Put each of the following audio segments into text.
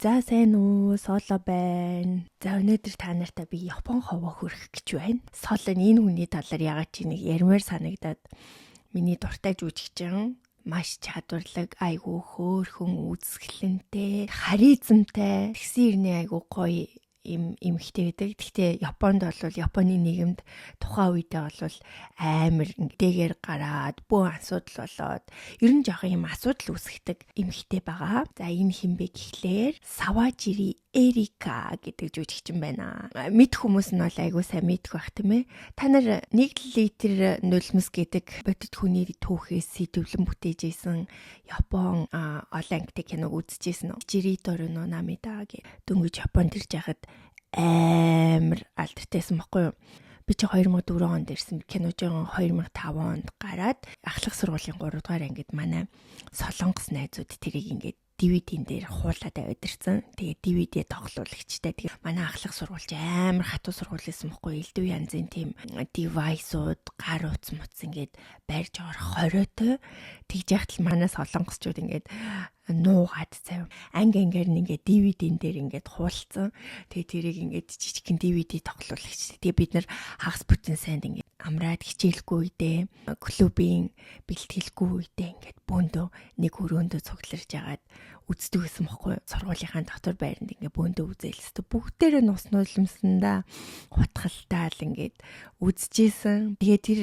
За сайн уу? Соло байна. За өнөөдөр та нартай би Япон ховоо хүрэх гэж байна. Соло энэ хүний талаар ягаад чи нэг ярмаар санагдаад миний дуртай жүжигчин маш чадварлаг, айгуу хөөрхөн үзэсгэлэнтэй, харизмтай, тэгсэн ирнэ айгуу гоё эмэгтэй байдаг. Гэхдээ Японд бол Японы нийгэмд тухайн үедээ бол амар дээгэр гараад бүх асуудал болоод ер нь жоохон юм асуудал үүсгдэг эмэгтэй байгаа. За энэ хинбэ гэхлээр Саважири Эрика гэдэг жүжигчин байна. Мэд хүмүүс нь бол айгуу сайн мэдэх байх тийм ээ. Та нар 1 литр нулимс гэдэг бодит хүний түүхээс сэдвлэн бүтээж исэн Япон олон ангитай киног үзчихсэн үү? Жирито no Namida гэх дөнгөж Японд ирж байхад амар алдартэйсэн баггүй юу? Би чи 2004 онд ирсэн. Кино жоо 2005 онд гараад ахлах сургуулийн 3 дугаар ангид манай Солонгос найзууд тэрийг ингээд DVD-н дээр хуулаад аваад ирсэн. Тэгээ DVD тоглуулагчтай. Тэгээ манай ахлах сургуульч амар хатуу сургуулисэн бохгүй элдв янзын тийм девайсууд, гар утас муц ингээд барьж орох хориотой. Тэгж яхад л манай солонгосчууд ингээд нуугаад заяа. Анги-ангаар нь ингээд DVD-н дээр ингээд хуулцсан. Тэгээ тэрийг ингээд жижигхэн DVD тоглуулагч. Тэгээ бид нар хагас бүтэн сайнд ингээд амраад хичээлгүй үедээ, клубын бэлтгэлгүй үедээ ингээд бөөндөө нэг өрөөндөө цугларж агаад үздэг гэсэн бохгүй. Сургуулийнхаа дотор байранд ингээд бөөндөө үзээлсдэг. Бүгдээрээ нус нулимсандаа хутгалтаал ингээд үзчихсэн. Тэгээ тэр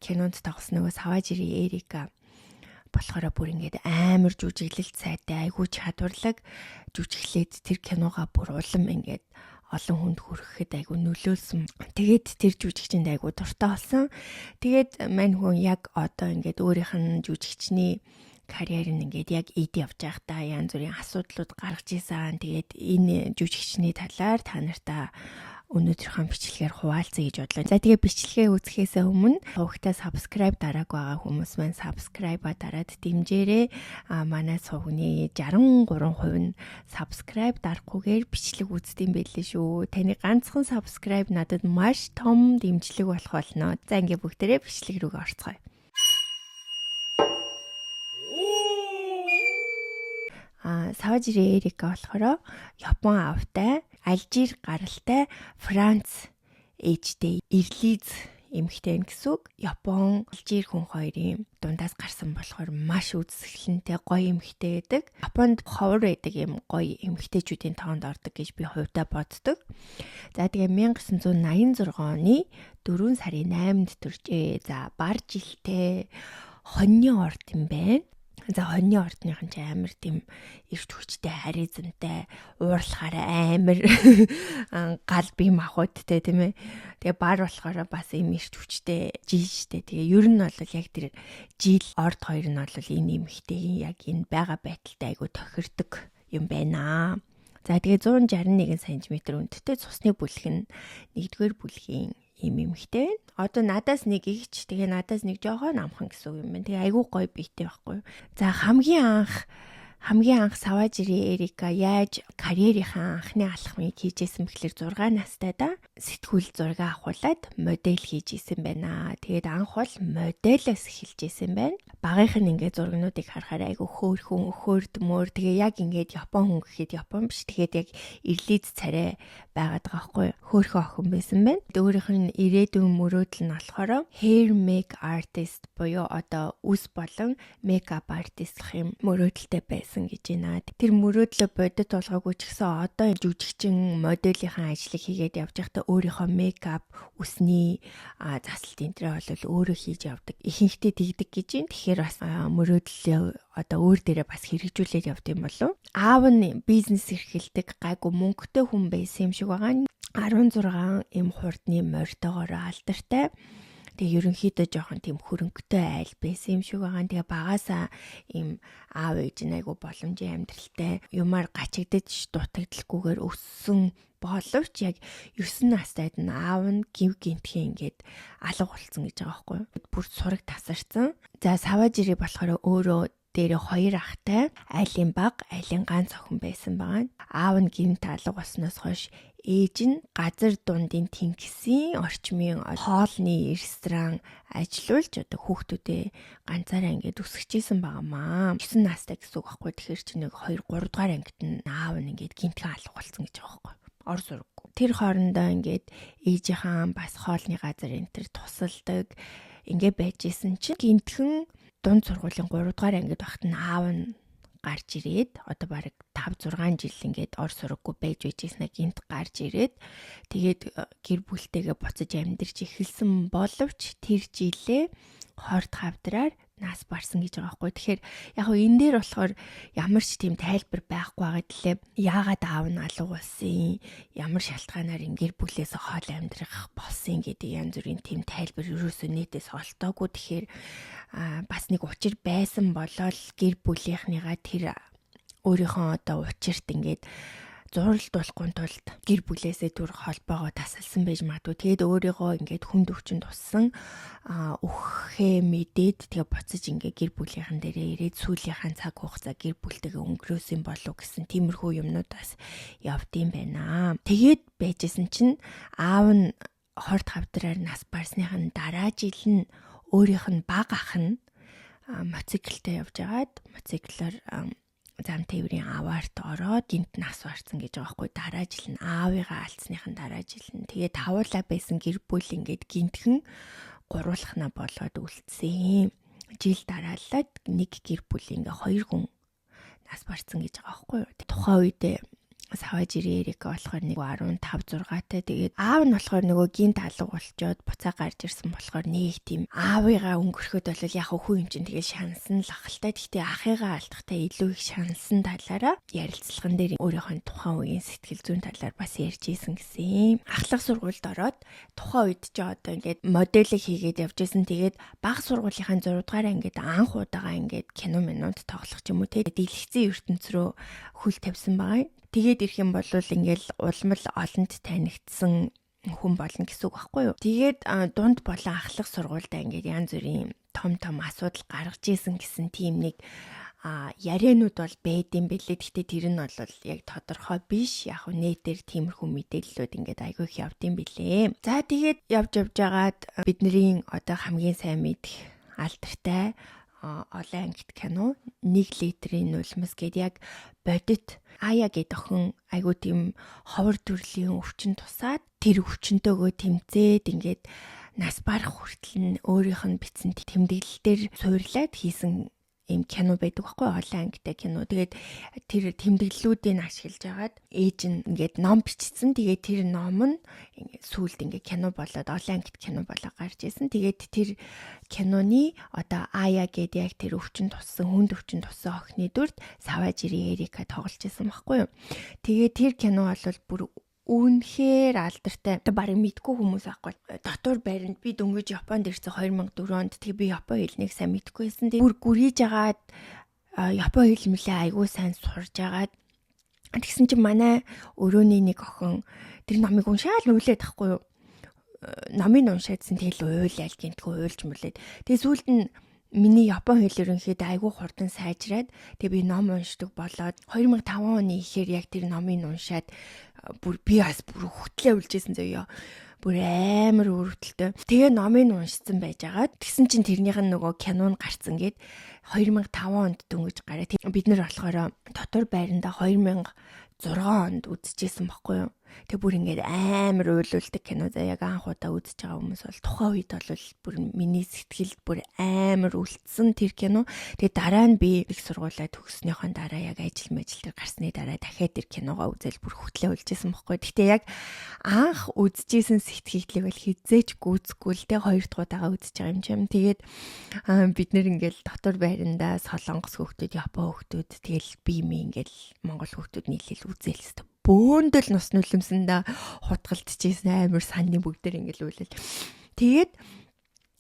кинонд тоглосон нөгөө Саважири Эрика болохоор бүр ингээд амар жүжиглэлт сайтай, айгуу чадварлаг жүжиглээд тэр киногаа бүр улам ингээд олон хүнд хүрэхэд айгуу нөлөөлсөн. Тэгээд тэр жүжигчинд айгуу дуртай болсон. Тэгээд мань хүн яг одоо ингээд өөрийнх нь жүжигчний карьер нь ингээд яг эд явж байхдаа янз бүрийн асуудлууд гаргаж ийсэн. Тэгээд энэ жүжигчний талаар та нартай өнөөдрийнхөө бичлэгээр хуваалцъя гэж бодлоо. За тэгээ бичлэгээ үзэхээс өмнө сувгтаа subscribe дараагүй байгаа хүмүүс маань subscribe-а дараад дэмжээрэй. Манай сувгны 63% нь subscribe дарахгүйгээр бичлэг үздэм байлээ шүү. Таны ганцхан subscribe надад маш том дэмжлэг болох болно. За ингээ бүгдээрээ бичлэг рүүгээ орцгоё. Саважири Эрика болохоор Япон автай, Алжир гаралтай, Франц ээжтэй ирлиз эмэгтэй гэсэн үг. Япон, Алжир хүн хоёрын дундаас гарсан болохоор маш үзэсгэлэнтэй гоё эмэгтэй байдаг. Японд ховор байдаг юм гоё эмэгтэйчүүдийн тоонд ордог гэж би хувьдаа боддог. За тэгээ 1986 оны 4 сарын 8-нд төржээ. За бар жилтэй хоньны орд юм байна. За хоньны ордныхан ч амар тийм эрт хүчтэй харизмтай уурлахаараа амар гал бие махбодтэй тийм ээ. Тэгээ бар болохоор бас юм эрт хүчтэй жил штэ. Тэгээ ер нь бол яг тэр жил орд хоёр нь бол энэ эмэгтэйгийн яг энэ байгаа байдалтай айгу тохирдог юм байна. За тэгээ 161 см өндөртэй цусны бүлэг нь 1-р бүлгийн им эмэгтэй байна. Одоо надаас нэг игч, тэгээ надаас нэг жоохон амхан гэсэн үг юм байна. Тэгээ айгүй гоё биетэй байхгүй юу. За хамгийн анх Саважири Эрика яаж карьерийнхаа анхны алхмыг хийжсэн бэхлээр 6 настайдаа сэтгүүл зураг авахуулаад модель хийж исэн байна. Тэгээд анх бол модельоос эхэлж исэн байна. Багийнх нь ингээд зургнуудыг харахаар айгүй хөөрхөн, өхөөрдмөр. Тэгээ яг ингээд Япон хүн гэхэд Япон биш. Тэгээд яг ирлиз царай байгаад байгаа байхгүй юу. Хөөрхөн охин байсан байна. Өөрийнх нь ирээдүйн мөрөөдөл нь болохоор hair make artist буюу одоо үс болон makeup artist-х юм мөрөөдөлтэй байсан гэж байна. Тэр мөрөөдлөө бодит болгоогүй ч гэсэн одоо жүжигчин моделийнхаа ажлыг хийгээд явж байхдаа өөрийнхөө makeup, үсний заслт энэ төрөө бол өөрөө хийж явдаг. Ихэнхдээ тэгдэг гэж юм. Тэгэхээр бас мөрөөдлөө одоо өөр дээрээ бас хэрэгжүүлээд явд юм болов. Аав нь бизнес эрхэлдэг гайгүй мөнгөтэй хүн байсан юм шиг байгаа. 16 эм хурдны морьтойгоор алдартай. Тэгээ ерөнхийдөө жоохон тийм хөрөнгөтэй айл байсан юм шиг байгаа. Тэгээ багаасаа им аав ээж нь айгу боломжийн амьдралтай юмар гачигдаж дутагдaltaгүйгээр өссөн боловч яг 9 настайд нь аав нь гів гинтхээ ингээд алга болцсон гэж байгаа байхгүй юу. Бүр сураг тасарсан. За Саважири болохоор өөрөө дээр 2 ахтай, айлын баг, айлын ганц охин байсан байгаа. Аав нь гинт алга болсноос хойш ээж нь газар дундын тэнгисийн орчмын хоолны ресторан ажиллуулж одоо хүүхдүүдээ ганцаараа ингээд өсгөжсэн байгаамаа. 9 настай гэсэн үг байхгүй. Тэгэхээр чи нэг 2 3 дугаар ангид нь аав нь ингээд гинтхэн алга болсон гэж байгаа байхгүй. Ор сургаггүй. Тэр хоорондоо ингээд ээжийнхаа бас хоолны газар энэ төр тусалдаг ингээд байжсэн чинь гинтхэн дунд сургуулийн 3 дугаар ангид багт нь аав нь гарч ирээд одоо бараг 5 6 жил ингээд ор сураггүй байж байжснаа гинт гарч ирээд тэгээд гэр бүлтэйгээ буцаж амьдарч эхэлсэн боловч тэр жилээ хорт хавдраар нас барсан гэж байгаа байхгүй. Тэгэхээр яг хөө энэ дээр болохоор ямар ч тийм тайлбар байхгүй байгаа тэлээ. Яагаад аав нь алга болсон, ямар шалтгаанаар гэр бүлээс хоол амьдрах болсон гэдэг янз бүрийн тийм тайлбар ерөөсөө нийтээс олтоогүй. Тэгэхээр бас нэг учир байсан болол гэр бүлийнхнийгаа тэр өөрийнхөө одоо учирт ингээд зуралдуулахгүй тулд гэр бүлээсээ түр холбоогоо тасалсан байж магадгүй. Тэгээд өөрийгөө ингээд хүнд өвчин туссан өгөхээ мэдээд тэгээ буцаж ингээд гэр бүлийнхэн дээрээ ирээд сүүлийнхаа цаг хугацаа гэр бүлтэйгээ өнгөрөөсөн болов гэсэн тиймэрхүү юмнууд бас явдсан байна. Тэгээд байжсэн чинь аав нь хорт хавдраар нас барсныхын дараа жил нь өөрийнх нь баг ах нь моциклтэй явж агаад моциклоор зам тээврийн аваарт ороод гинт нас барсан гэж байгаа байхгүй. Дараа жил нь аавыгаа алдсныхын дараа жил нь тэгээд тавуулаа байсан гэр бүл ингээд гинтхэн гуруулахна болоод үлдсэн. Жил дараалаад нэг гэр бүл ингээ 2 хүн нас барсан гэж байгаа байхгүй. Тухайн үедээ саваж Эрика болохоор нэг 15 6-тай. Тэгээд аав нь болохоор нөгөө гинт алга болчоод буцаа гарч ирсэн болохоор нэг тийм аавыгаа өнгөрөхөд бол яг хүү юм чинь тэгээд шансан л ахaltaй. Гэхдээ ахыгаа алдахтай илүү их шансан талаараа ярилцлаган дээр өөрийнхөө тухайн үеийн сэтгэл зүйн талаар бас ярьж исэн гэсэн. Ахлах сургуульд ороод тухайн үед ч одоо ингээд моделийг хийгээд явж исэн. Тэгээд бага сургуулийнхаа 6 дугаар ангид анх удаага ингээд кино минут тоглох ч юм уу тэгээд дэлгэцэн ертөнц рүү хөл тавьсан байгаа. Тэгээд ирэх юм бол ингээл улмал олонд танигдсан хүн болно гэсэн үг байхгүй юу. Тэгээд дунд болон ахлах сургуультай ингээд янз бүрийн том асуудал гаргаж исэн гэсэн тийм нэг яриануд бол байдсан бэлээ. Гэхдээ тэр нь бол яг тодорхой биш. Яг нэтээр тиймэрхүү мэдээллүүд ингээд айгүй их явдсан бэлээ. За тэгээд явж байгаад бидний одоо хамгийн сайн мэдэх алдартай олон ангит кино 1 литрийн нулимс гэдэг яг бодит Ая гэдэг охин айгуу тийм ховор төрлийн өвчин тусаад тэр өвчнөөгөө тэмцээд ингээд нас барах хүртэл нь өөрийнх нь бичсэн тэмдэглэлээр суйрлаад хийсэн ийм кино байдаг байхгүй олон ангитай кино. Тэгээд тэр тэмдэглэлүүдийг ашиглаж агаад ээж нь ингээд ном бичсэн. Тэгээд тэр ном нь сүүлд ингээд кино болоод олон ангит кино болоо гарч ирсэн. Тэгээд тэр киноны одоо Ая гэдэг яг тэр өвчин туссан хүнд өвчин туссан охины дүрд Саважири Эрика тоглож ирсэн байхгүй юу. Тэгээд тэр кино бол бүр үнэхээр алдартай. Барыг мэдгүй хүмүүс аахгүй. Дотор байранд би дөнгөж Японд ирсэн 2004 онд. Тэгээ би Япон хэлнийг сайн мэдгүй байсан. Бүр гүрийж агаад Япон хэл мөлий айгүй сайн сурж агаад тэгсэн чинь манай өрөөний нэг охин тэр номыг уншаал уйлаад тахгүй юу. Номыг уншаадсан тэгэл уйлал гинтгүй уйлж мүлээд. Тэгээ сүүлд нь миний Япон хэл ерөнхийдөө айгүй хурдан сайжраад тэгээ би ном уншдаг болоод 2005 оны ихээр яг тэр номыг уншаад бүр би бас бүр хөтлөө үлжсэн заяа. Бүр амар өрөвдөлтөө. Тэгээ номыг уншсан байжгаад тэгсэн чинь тэрнийх нь нөгөө кинон гарцсан гээд 2005 онд дөнгөж гараад бид нар болохоор дотор байранда 2006 онд үзчихсэн баггүй юу. Тэг бүр ингээд амар уйлуулдаг кино за яг анх удаа үзэж байгаа хүмүүс бол тухайн үед бол бүр миний сэтгэлд бүр амар үлдсэн тэр кино. Тэгээ дараа нь би их сургуулаа төгснөхийн дараа яг ажил дээр гарсны дараа дахиад тэр киногоо үзэл бүр хөтлөө үлжсэн баггүй. Гэтэ яг анх үзчихсэн сэтгэлдлийг бол хизээч гүйцэхгүй л тэг 2 дахь удаага үзэж байгаа юм чим. Тэгээд бид нэр ингээд дотор байранда солонгос хүүхдүүд, Япон хүүхдүүд тэгэл би ингээд монгол хүүхдүүд нийлэл үзээлсэн. Бөөндөл нус нулимсэндээ хутгалдчихсэн амар санны бүгдээр ингээл үйлэл. Тэгээд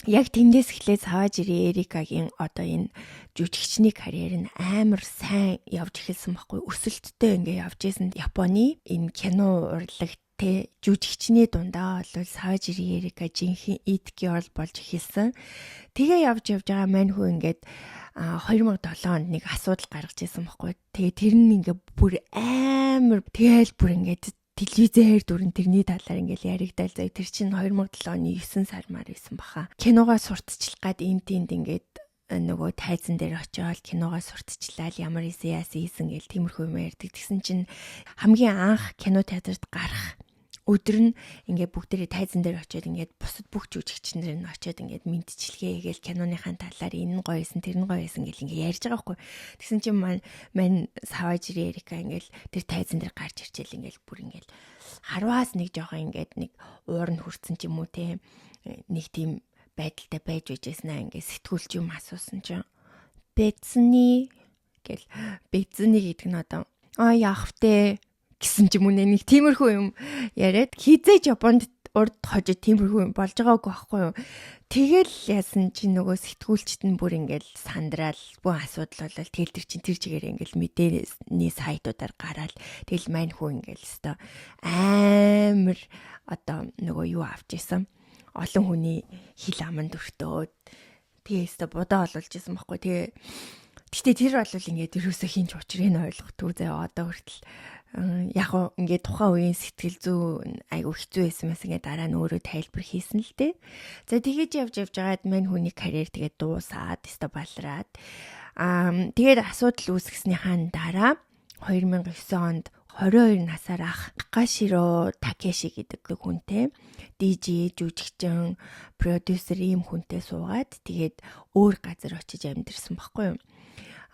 яг тэндээс эхлээд Саважири Эрикагийн одоо энэ жүжигчний карьер нь амар сайн явж эхэлсэн байхгүй. Өсөлттэй ингээ явж исэн Японы энэ кино урлагт жүжигчний дундаа бол Саважири Эрика жинхэнэ it girl болж эхэлсэн. Тэгээ явж байгаа мань хүү ингээд 2007 онд нэг асуудал гаргаж ирсэн байхгүй. Тэгээ тэр нь ингээ бүр амар тэгэл бүр ингээ телевизээр дүрэн тэрний талаар ингээл яригдал заа. Тэр чинь 2007 оны 9 сар маар байсан баха. Киногоо сурталчлах гад энд тэнд ингээд нөгөө тайзан дээр очиод киногоо сурталчлаад ямар яасан гэл тиймэрхүү юм ярьдаг. Тэгсэн чинь хамгийн анх кино театрт гарах өдөр нь ингээд бүгдээрээ тайзан дээр очиод ингээд бусад бүх жүжигчнэр нь очиод ингээд мэдчилгээ гээл киноныхаа талаар энэ нь гоёсэн тэр нь гоёсэн гэл ингээд ярьж байгаа байхгүй. Тэгсэн чинь мань Саважири Эрика ингээд тэр тайзан дээр гарч ирчихэл ингээд бүр ингээд харваас нэг жоохон ингээд нэг уур нь хүрсэн ч юм уу те нэг тийм байдалтай байж байжсэн ингээд сэтгүүлч юм асуусан чинь бэцний гэдэг нь одоо яах вэ гэсэн ч юм уу нэг тиймэрхүү юм яриад хизээж Японд урд хожид тиймэрхүү юм болж байгаагүй байхгүй юу. Тэгэл яасан чи нөгөө сэтгүүлчт нь бүр ингээл сандраал бүх асуудал болол тэгэл тэр чин тэр чигээр ингээл мэдээний сайтуудаар гараал тэгэл мань хүү ингээл өстой амар одоо нөгөө юу авч исэн олон хүний хил аманд өртөөд тэгээ өстой будаа олуулж исэн байхгүй. Тэгээ гэхдээ тэр бол ингээд ерөөсөө хинч учрыг нь ойлгохгүй заа одоо хүртэл яг гоо ингээд тухайн үеийн сэтгэл зүй айгу хэцүү байсан ингээд дараа нь өөрөө тайлбар хийсэн л дээ. За тэгэж явж байгаад мань хүний карьер тэгээд дуусаад өстой балраад тэгээд асуудал үүсгэснийхаа дараа 2009 онд 22 насаар ах Такаширо Такеши гэдэг хүнтэй DJ жүжигчин продюсер ийм хүнтэй суугаад тэгээд өөр газар очиж амьдэрсэн баггүй юу.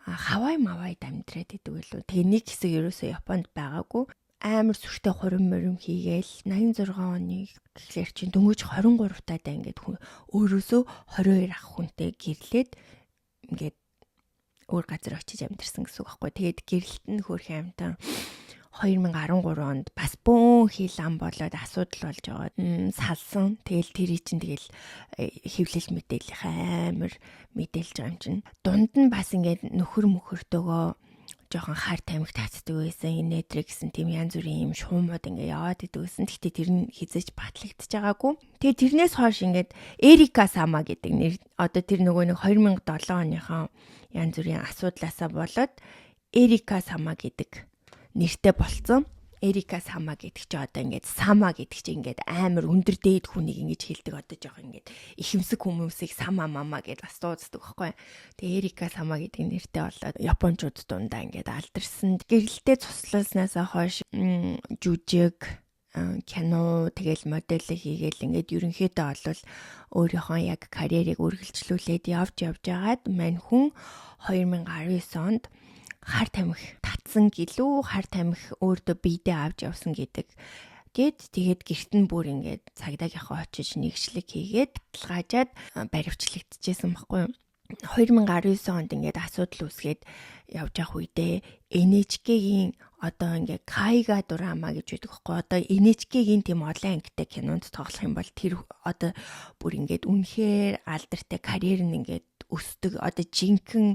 Хавай мавайд амьдраад идэг үлээ. Тэгээ нэг хэсэг ерөөсөө Японд байгаагүй. Амар сүртэй хурим морим хийгээл 86 оны гэхлээр чинь дөнгөж 23 таадаа ингээд өөрөөсөө 22 ах хүнтэй гэрлээд ингээд өөр газар очиж амьдэрсэн гэсэн үг байхгүй. Тэгээд гэрэлт нь хөөрхөн амтан 2013 онд бас бөөн хил ам болоод асуудал болж байгаа. Салсан. Тэгэл тэрий чинь тэгэл хэвлэл мэдээлэл амар мэдээлж байгаа юм чинь. Дунд нь бас ингээд нөхөр мөхөртөөгөө жоохон хар тамхи татдаг байсан. Инээдрэ гэсэн тийм янз бүрийн юм шуумууд ингээд яваад идэв гэсэн. Гэхдээ тэр нь хизэж батлагдчихж байгаагүй. Тэгээ тэрнээс хойш ингээд Эрика Сама гэдэг нэр одоо тэр нөгөө нэг 2007 оныхон янз бүрийн асуудлаасаа болоод Эрика Сама гэдэг нэртэй болцсон. Эрика Сама гэдэг чи одоо ингээд Сама гэдэг чи ингээд амар өндөр дээд хүнийг ингэж хэлдэг одоо жоох ингээд ихэмсэг хүмүүсийг Сама мама гэж бас дууддаг байхгүй. Тэгээ Эрика Сама гэдэг нэртэй болоод японочууд дундаа ингээд алдарсан. Гэрэлтэй цуслуулснаас хойш жүжиг кино тэгэл модель хийгээл ингээд ерөнхийдөө олвол өөрийнхөө яг карьерийг үргэлжлүүлээд явж байгаад мань хүн 2019 онд хар тамхи татсан гэлүү хар тамхи өөртөө биедээ авч явсан гэдэг. Тэгээд гэрт нь бүр ингээд цагдаагийнхаа очиж нэгшлэг хийгээд талгаажаад баривчлагдчихсэн байхгүй юу. 2019 онд ингээд асуудал үүсгээд явж явах үедээ NHK-гийн одоо ингээд Кайга драма гэж байдаг байхгүй. Одоо NHK-гийн тийм олон ангитай кинонд тоглох юм бол тэр одоо бүр ингээд үнэхээр алдартай карьер нь ингээд өсдөг. Одоо жинхэнэ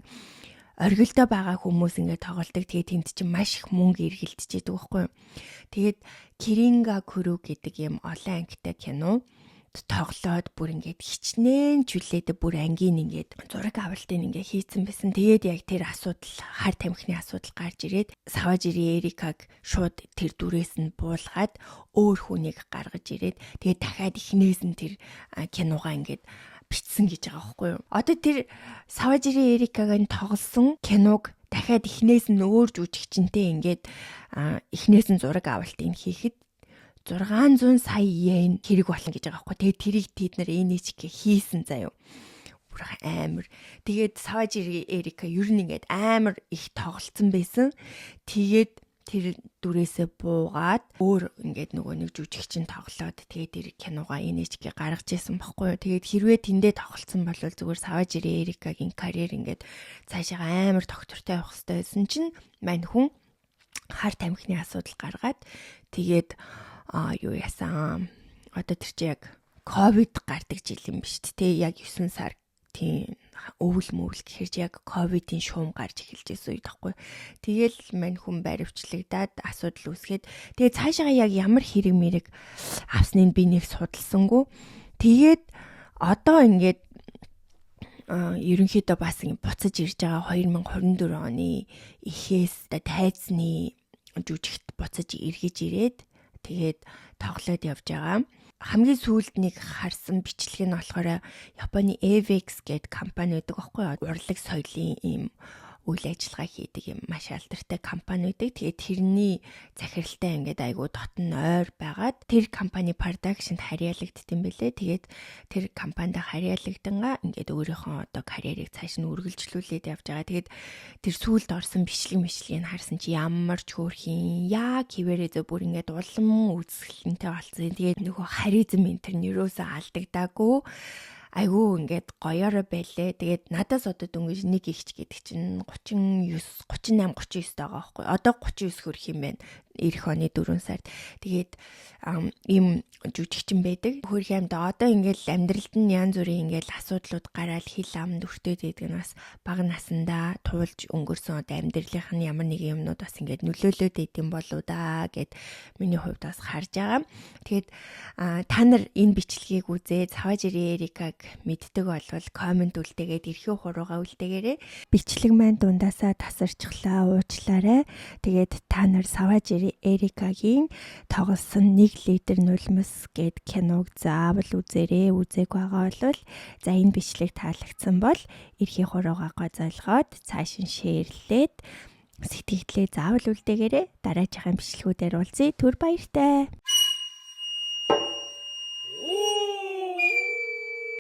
оргилдоо байгаа хүмүүс ингээд тоглолдог. Тэгээд тэнд чинь маш их мөнгө эргэлдэж байдаг байхгүй юу. Тэгээд Киринга Куру гэдэг юм олон ангитай кино тоглоод бүр ингээд хичнээн чүлээд бүр ангийн ингээд зураг авалтыг ингээд хийцэн байсан. Тэгээд яг тэр асуудал хар тамхины асуудал гарч ирээд Саважири Эрикаг шууд тэр дүрээс нь буулгаад өөр хүнийг гаргаж ирээд тэгээд дахиад ихнээс нь тэр киногаа ингээд бичсэн гэж байгаа байхгүй юу. Одоо тэр Саважири Эрикагийн тоглосон киног дахиад ихнээс нь өөр жүжигчэнтэй ингээд ихнээс нь зураг авалтыг хийхэд 600 сая йен хэрэг болно гэж байгаа байхгүй. Тэгээд тэрийг тэд нар NHK хийсэн заяа. Бүр амар. Тэгээд Саважири Эрика ер нь ингээд амар их тоглолцсон байсан. Тэгээд тэр дүрээсээ буугаад өөр ингээд нөгөө нэг жүжигчин тоглоод тэгээд тэр киногаа NHK гаргаж ирсэн баггүй юу. Тэгээд хэрвээ тэндээ тоглолцсон бол зүгээр Саважири Эрикагийн карьер ингээд цаашаа амар доктортой явах хэрэгтэй байсан чинь мань хүн хар тамхины асуудал гаргаад тэгээд юу яасан. Одоо тэр чи яг ковид гардаг жил юм биш үү те. Яг 9 сар тийм өвөл мөвөл гэхэр яг ковидын шуум гарч эхэлж байсан үед тахгүй. Тэгэл мань хүн баривчлагдаад асуудал үүсгээд тэгээ цаашаа яг ямар хэрэг мэрэг авсныг би нэг судалсангүй. Тэгээд одоо ингээд ерөнхийдөө бас ингэ буцаж ирж байгаа 2024 оны эхээс тайзны жүжигт буцаж эргэж ирээд тэгээд тоглоод явж байгаа. Хамгийн сүүлд нэг харсан бичлэг нь болохоор Японы AVEX гэдэг компани байдаг аахгүй юу? Урлаг соёлын ийм үйл ажиллагаа хийдэг юм маш алдартай компани байдаг. Тэгээд тэрний захиралтай ингээд айгуу дотн ойр байгаад тэр компани продакшнд харьяалагдсан бэлээ. Тэгээд тэр компанид харьяалагдангаа ингээд өөрийнхөө одоо карьерийг цааш нь үргэлжлүүлээд явж байгаа. Тэгээд тэр сүүлд орсон бичлэг харсан чи ямар ч хөөрхийн яг хിവэрээ зөв бүр ингээд улам үзэсгэлэнтэй болсон. Тэгээд нөгөө харизм энэ нэрөөсөө алдагдаагүй. Айгүй ингээд гоёороо байлээ. Тэгээд надаас одоо дөнгөж нэг ихч гэдэг чинь 38 39 байгаа байхгүй. Одоо 39 хүрэх юм байна. Ирэх оны 4 сард. Тэгээд ийм жүжигчин байдаг. Хөрх юмда одоо ингээд амьдралд нь янз бүрийн ингээд асуудлууд гараад хил амд өртөөд байдаг нь бас бага насандаа туулж өнгөрсөн одоо амьдралынх нь ямар нэг юмнууд бас ингээд нөлөөлөд идэм болоо да гэд миний хувьд бас харж байгаа. Тэгээд та нар энэ бичлэгийг үзээ Саважири Эрикаг мэддэг болвол комент үлдээгээд эрхээ хуруугаа үлдээгээрэй. Бичлэг маань дундаасаа тасарчлаа уучлаарай. Тэгээд та нар Саважири Эрикагийн тоглосон 1 литр нулимс гэд киног заавал үзээрэй. Үзег байгаа бол за энэ бичлэг таалагдсан бол эрхээ хуруугаа гойзоолгоод цааш нь шеэрлээд сэтгэгдлээ заавал үлдээгээрэй. Дараагийн бичлэгүүдээр уулзъя. Түр баяртай.